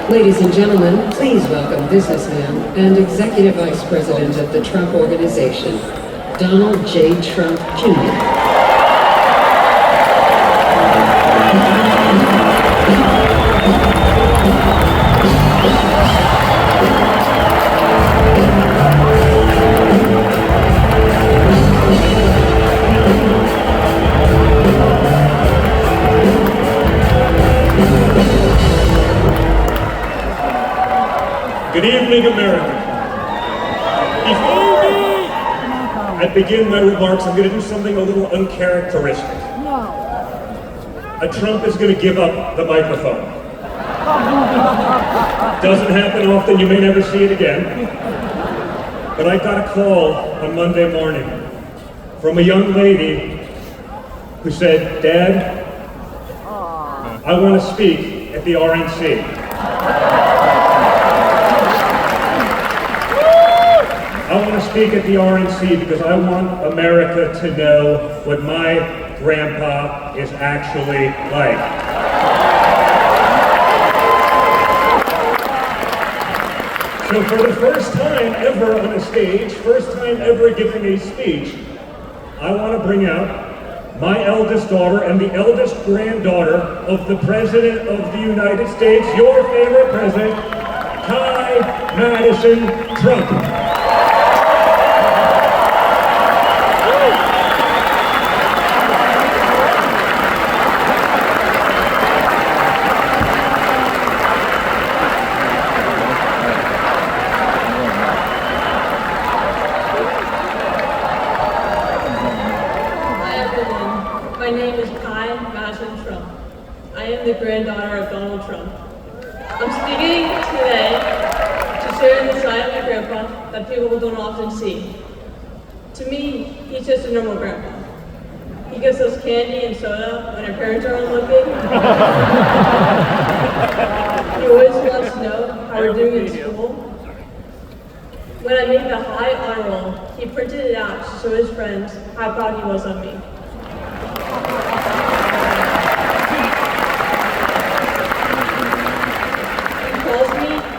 Ladies and gentlemen, please welcome businessman and Executive Vice President of the Trump Organization, Donald J. Trump, Jr. Good evening, America. Before I begin my remarks, I'm going to do something a little uncharacteristic. A Trump is going to give up the microphone. Doesn't happen often, you may never see it again. But I got a call on Monday morning from a young lady who said, "Dad, I want to speak at the RNC. I want to speak at the RNC because I want America to know what my grandpa is actually like." So for the first time ever on a stage, first time ever giving a speech, I want to bring out my eldest daughter and the eldest granddaughter of the President of the United States, your favorite president, Ty Madison Trump. My name is Ty Madison Trump. I am the granddaughter of Donald Trump. I'm speaking today to share the side of my grandpa that people don't often see. To me, he's just a normal grandpa. He gives us candy and soda when our parents aren't looking. He always wants to know how we're doing in school. When I made the high honor roll, he printed it out to show his friends how proud he was of me.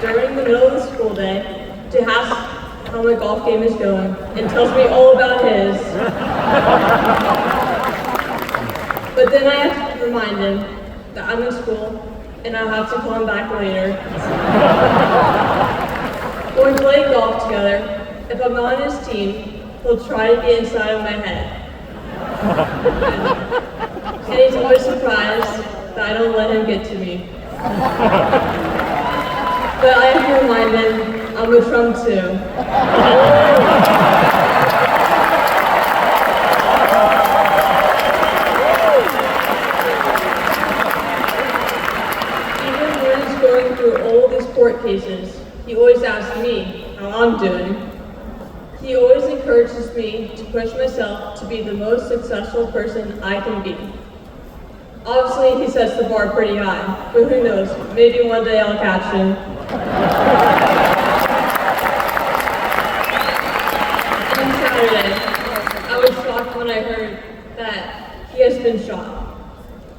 During the middle of the school day to ask how my golf game is going and tells me all about his. But then I have to remind him that I'm in school and I'll have to call him back later. When we play golf together, if I'm not on his team, he'll try to get inside of my head. And he's always surprised that I don't let him get to me. But I have to remind him I'm a Trump too. Even when he's going through all these court cases, he always asks me how I'm doing. He always encourages me to push myself to be the most successful person I can be. Obviously, he sets the bar pretty high, but who knows, maybe one day I'll catch him. On Saturday, I was shocked when I heard that he has been shot,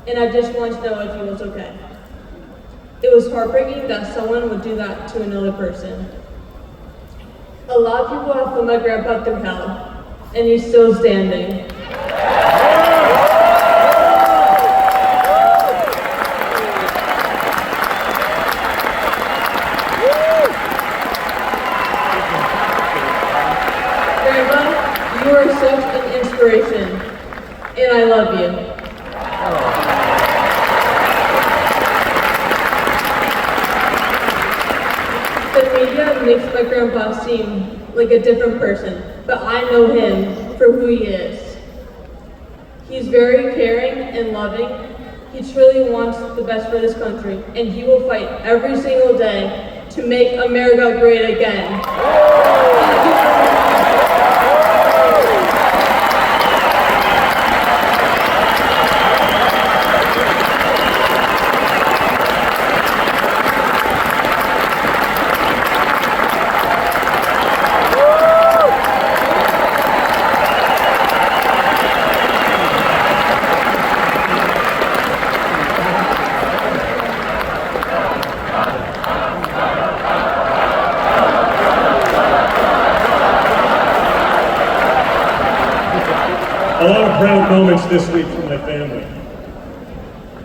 and I just wanted to know if he was okay. It was heartbreaking that someone would do that to another person. A lot of people have put my grandpa through hell, and he's still standing. You are such an inspiration, and I love you. The media makes my grandpa seem like a different person, but I know him for who he is. He's very caring and loving. He truly wants the best for this country, and he will fight every single day to make America great again. proud moments this week from my family.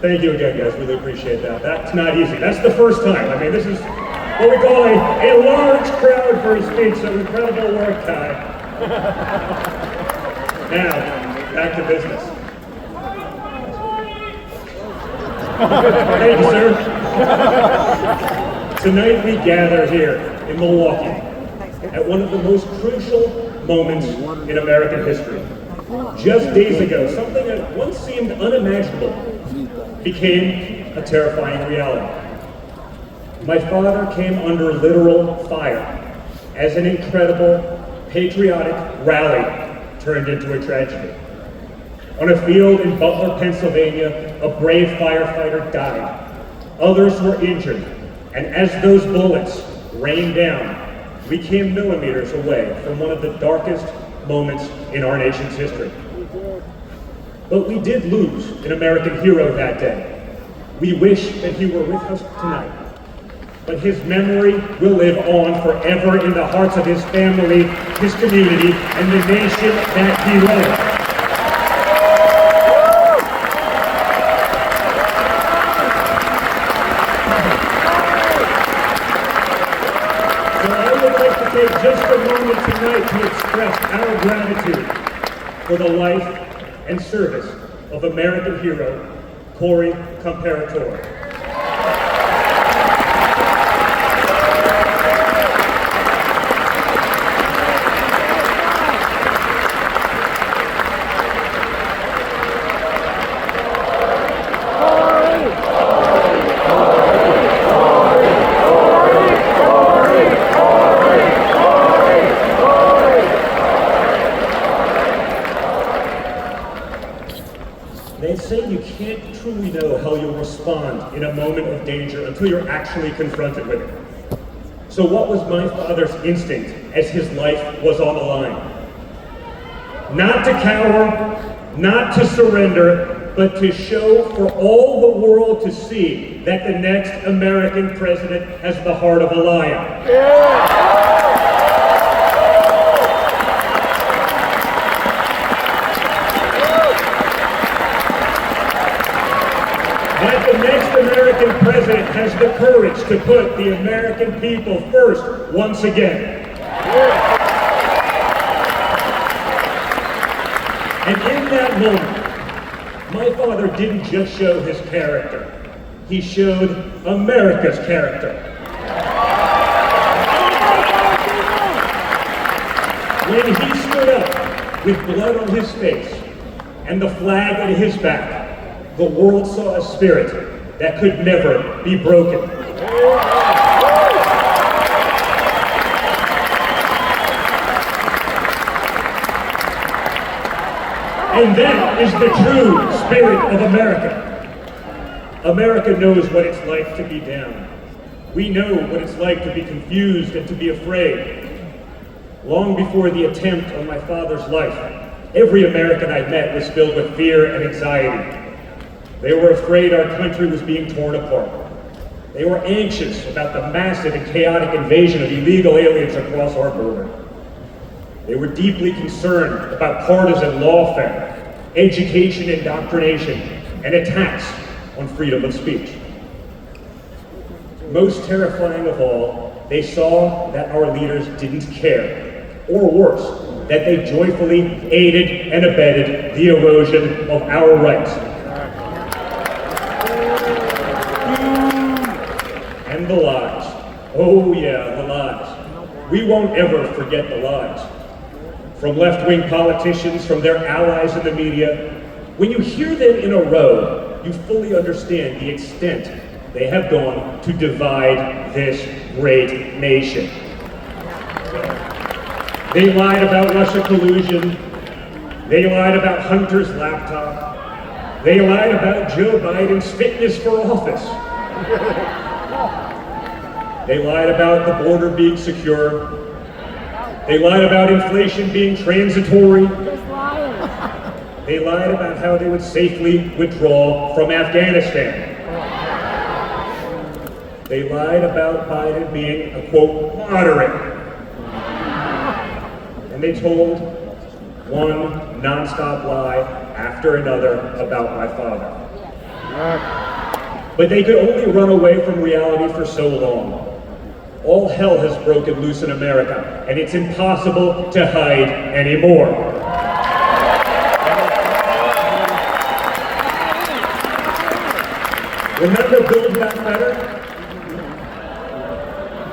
Thank you again, guys. Really appreciate that. That's not easy. That's the first time. I mean, this is what we call a large crowd for a speech, so incredible work, Kai. Now, back to business. Thank you, sir. Tonight we gather here in Milwaukee at one of the most crucial moments in American history. Just days ago, something that once seemed unimaginable became a terrifying reality. My father came under literal fire as an incredible, patriotic rally turned into a tragedy. On a field in Butler, Pennsylvania, a brave firefighter died. Others were injured, and as those bullets rained down, we came millimeters away from one of the darkest moments in our nation's history. But we did lose an American hero that day. We wish that he were with us tonight. But his memory will live on forever in the hearts of his family, his community, and the nation that he led. Take just a moment tonight to express our gratitude for the life and service of American hero, Corey Comparatore. They say you can't truly know how you'll respond in a moment of danger until you're actually confronted with it. So what was my father's instinct as his life was on the line? Not to cower, not to surrender, but to show for all the world to see that the next American president has the heart of a lion. Yeah. That the next American president has the courage to put the American people first once again. And in that moment, my father didn't just show his character, he showed America's character. When he stood up with blood on his face and the flag at his back, the world saw a spirit that could never be broken. And that is the true spirit of America. America knows what it's like to be down. We know what it's like to be confused and to be afraid. Long before the attempt on my father's life, every American I met was filled with fear and anxiety. They were afraid our country was being torn apart. They were anxious about the massive and chaotic invasion of illegal aliens across our border. They were deeply concerned about partisan lawfare, education indoctrination, and attacks on freedom of speech. Most terrifying of all, they saw that our leaders didn't care, or worse, that they joyfully aided and abetted the erosion of our rights. And the lies. Oh yeah, the lies. We won't ever forget the lies. From left-wing politicians, from their allies in the media, when you hear them in a row, you fully understand the extent they have gone to divide this great nation. They lied about Russia collusion. They lied about Hunter's laptop. They lied about Joe Biden's fitness for office. They lied about the border being secure. They lied about inflation being transitory. They lied about how they would safely withdraw from Afghanistan. They lied about Biden being a, quote, moderate. And they told one nonstop lie after another about my father. But they could only run away from reality for so long. All hell has broken loose in America, and it's impossible to hide anymore. Remember Build Back Better?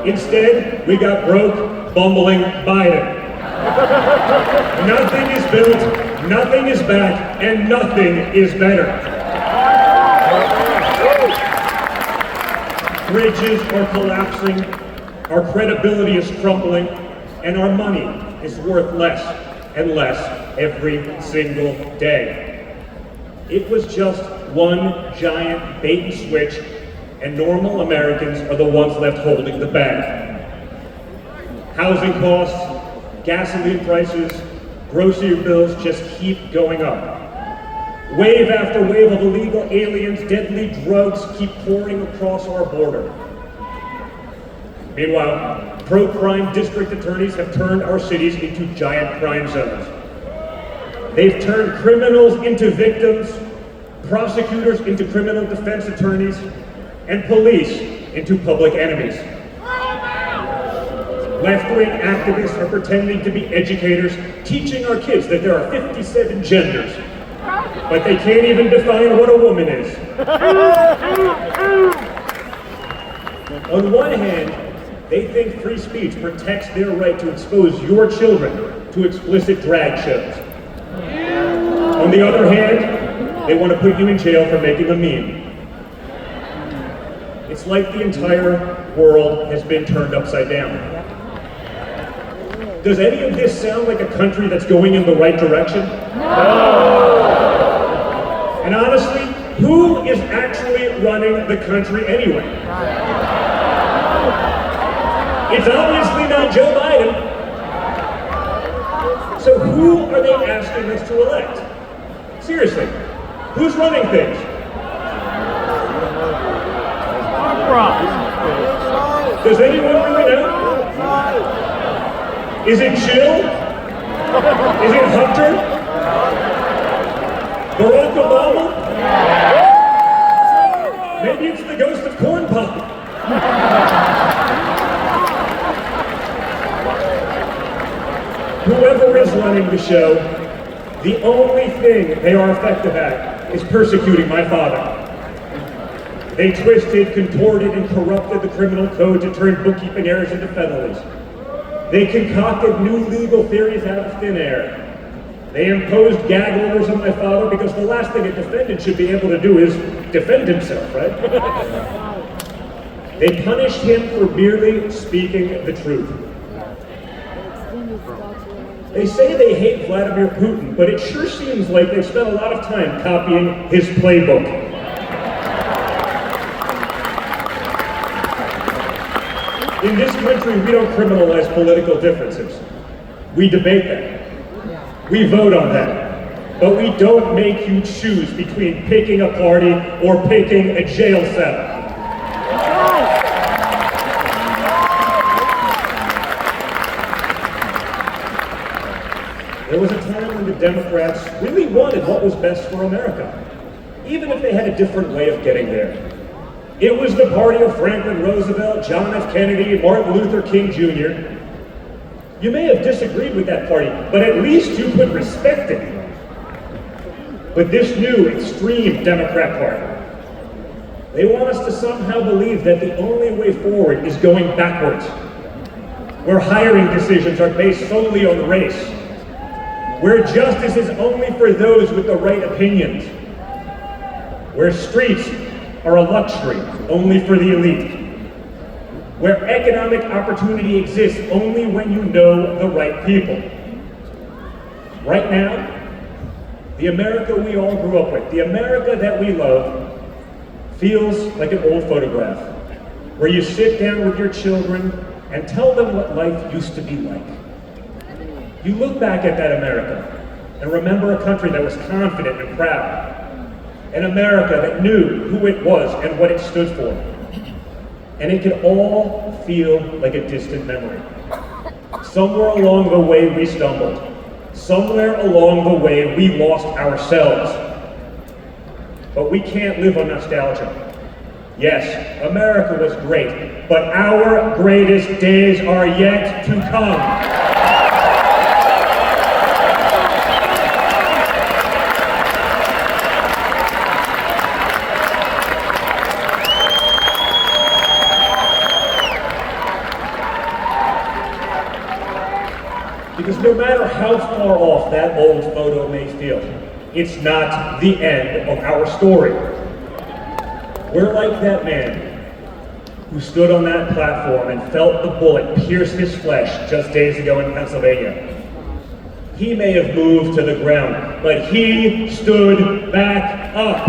Instead, we got broke, bumbling Biden. Nothing is built, nothing is back, and nothing is better. Bridges are collapsing, our credibility is crumbling, and our money is worth less and less every single day. It was just one giant bait and switch, and normal Americans are the ones left holding the bag. Housing costs, gasoline prices, grocery bills just keep going up. Wave after wave of illegal aliens, deadly drugs keep pouring across our border. Meanwhile, pro-crime district attorneys have turned our cities into giant crime zones. They've turned criminals into victims, prosecutors into criminal defense attorneys, and police into public enemies. Left-wing activists are pretending to be educators, teaching our kids that there are 57 genders, but they can't even define what a woman is. On one hand, they think free speech protects their right to expose your children to explicit drag shows. On the other hand, they want to put you in jail for making a meme. It's like the entire world has been turned upside down. Does any of this sound like a country that's going in the right direction? No! And honestly, who is actually running the country anyway? It's obviously not Joe Biden. So who are they asking us to elect? Seriously, who's running things? Does anyone really know? Is it Jill? Is it Hunter? Barack Obama? Maybe it's the ghost of Corn Pop. Whoever is running the show, the only thing they are effective at is persecuting my father. They twisted, contorted, and corrupted the criminal code to turn bookkeeping errors into felonies. They concocted new legal theories out of thin air. They imposed gag orders on my father because the last thing a defendant should be able to do is defend himself, right? They punished him for merely speaking the truth. They say they hate Vladimir Putin, but it sure seems like they've spent a lot of time copying his playbook. In this country, we don't criminalize political differences. We debate them. We vote on them. But we don't make you choose between picking a party or picking a jail cell. There was a time when the Democrats really wanted what was best for America, even if they had a different way of getting there. It was the party of Franklin Roosevelt, John F. Kennedy, and Martin Luther King Jr. You may have disagreed with that party, but at least you could respect it. But this new extreme Democrat party, they want us to somehow believe that the only way forward is going backwards, where hiring decisions are based solely on race, where justice is only for those with the right opinions, where streets are a luxury only for the elite, where economic opportunity exists only when you know the right people. Right now, the America we all grew up with, the America that we love, feels like an old photograph, where you sit down with your children and tell them what life used to be like. You look back at that America and remember a country that was confident and proud, an America that knew who it was and what it stood for. And it can all feel like a distant memory. Somewhere along the way we stumbled. Somewhere along the way, we lost ourselves. But we can't live on nostalgia. Yes, America was great, but our greatest days are yet to come. Because no matter how far off that old photo may feel, it's not the end of our story. We're like that man who stood on that platform and felt the bullet pierce his flesh just days ago in Pennsylvania. He may have moved to the ground, but he stood back up.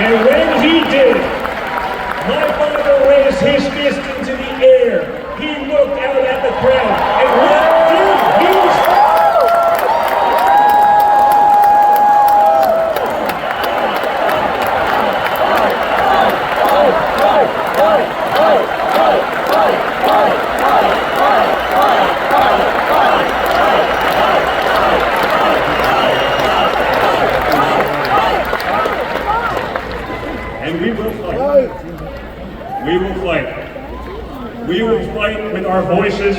And when he did, my father raised his fist into the air. He looked out at the crowd, and what did he say? And we will fight. We will fight. We will fight with our voices.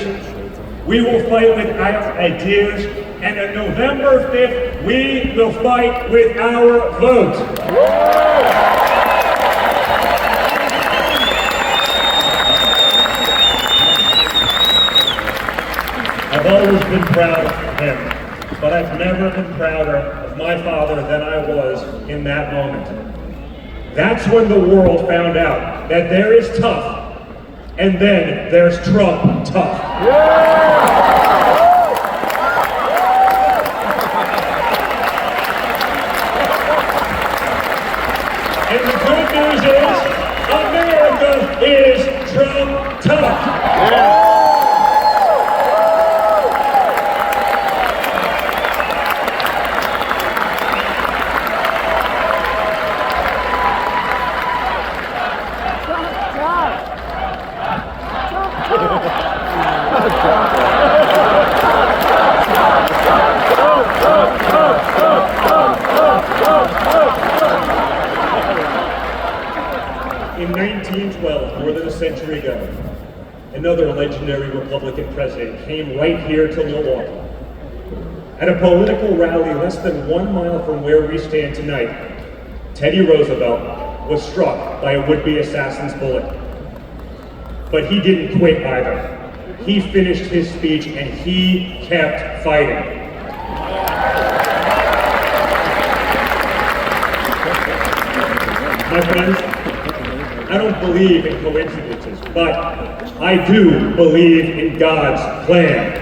We will fight with our ideas. And on November 5th, we will fight with our vote. I've always been proud of him, but I've never been prouder of my father than I was in that moment. That's when the world found out that there is tough, and then there's Trump tough. And the good news is, America is Trump tough. In 1912, more than a century ago, another legendary Republican president came right here to Milwaukee. At a political rally less than 1 mile from where we stand tonight, Teddy Roosevelt was struck by a would-be assassin's bullet. But he didn't quit either. He finished his speech and he kept fighting. My friends, I don't believe in coincidences, but I do believe in God's plan.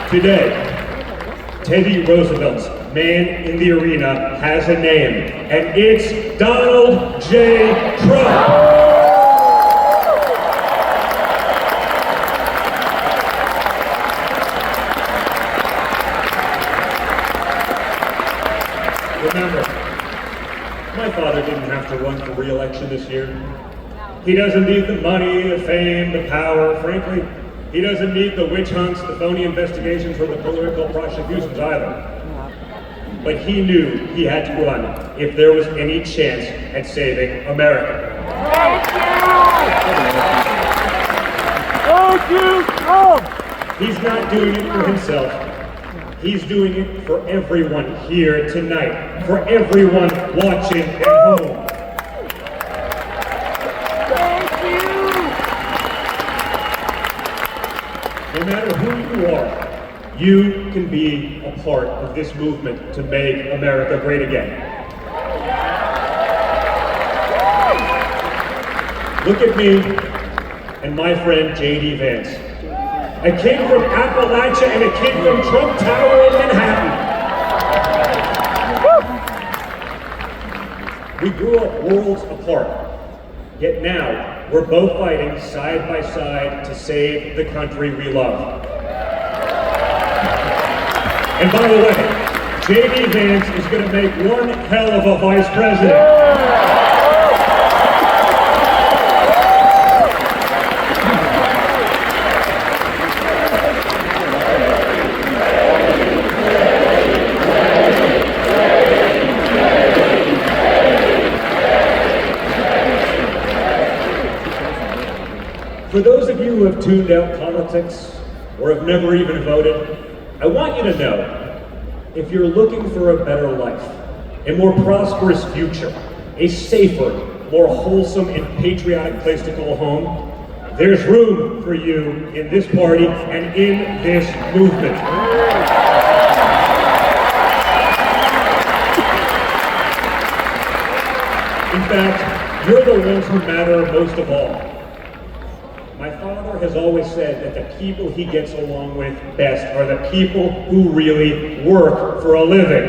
Today, Teddy Roosevelt's man in the arena has a name, and it's Donald J. Trump. Remember, my father didn't have to run for re-election this year. He doesn't need the money, the fame, the power. Frankly, he doesn't need the witch hunts, the phony investigations, or the political prosecutions either. But he knew he had to run if there was any chance at saving America. Thank you, Trump! He's not doing it for himself. He's doing it for everyone here tonight, for everyone watching at home. Thank you! No matter who you are, you can be a part of this movement to make America great again. Look at me and my friend J.D. Vance. A kid from Appalachia and a kid from Trump Tower in Manhattan. We grew up worlds apart, yet now we're both fighting side by side to save the country we love. And by the way, J.D. Vance is going to make one hell of a vice president. For those of you who have tuned out politics or have never even voted, I want you to know, if you're looking for a better life, a more prosperous future, a safer, more wholesome and patriotic place to call home, there's room for you in this party and in this movement. In fact, you're the ones who matter most of all. My father has always said that the people he gets along with best are the people who really work for a living.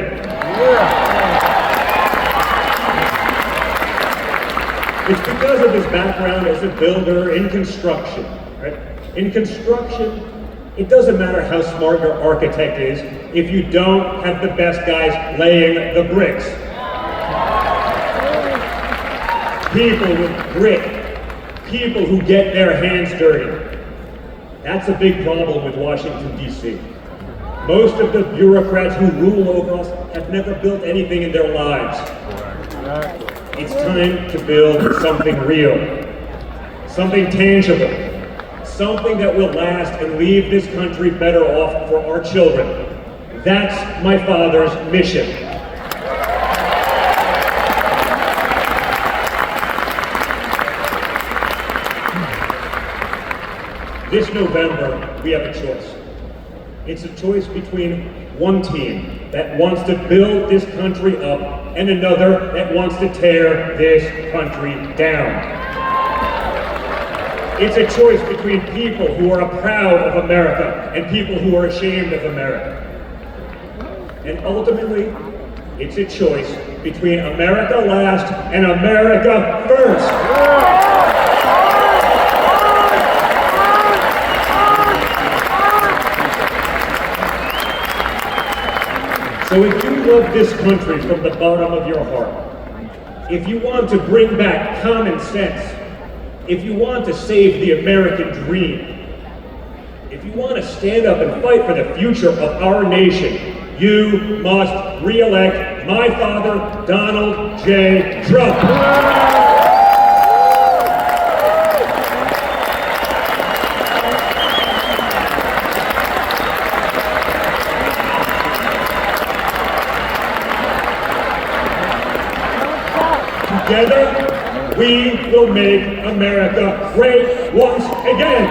It's because of his background as a builder in construction. Right? In construction, it doesn't matter how smart your architect is if you don't have the best guys laying the bricks. People with grit. People who get their hands dirty. That's a big problem with Washington, D.C. Most of the bureaucrats who rule over us have never built anything in their lives. It's time to build something real, something tangible, something that will last and leave this country better off for our children. That's my father's mission. This November, we have a choice. It's a choice between one team that wants to build this country up and another that wants to tear this country down. It's a choice between people who are proud of America and people who are ashamed of America. And ultimately, it's a choice between America last and America first. So if you love this country from the bottom of your heart, if you want to bring back common sense, if you want to save the American dream, if you want to stand up and fight for the future of our nation, you must re-elect my father, Donald J. Trump. Together, we will make America great once again.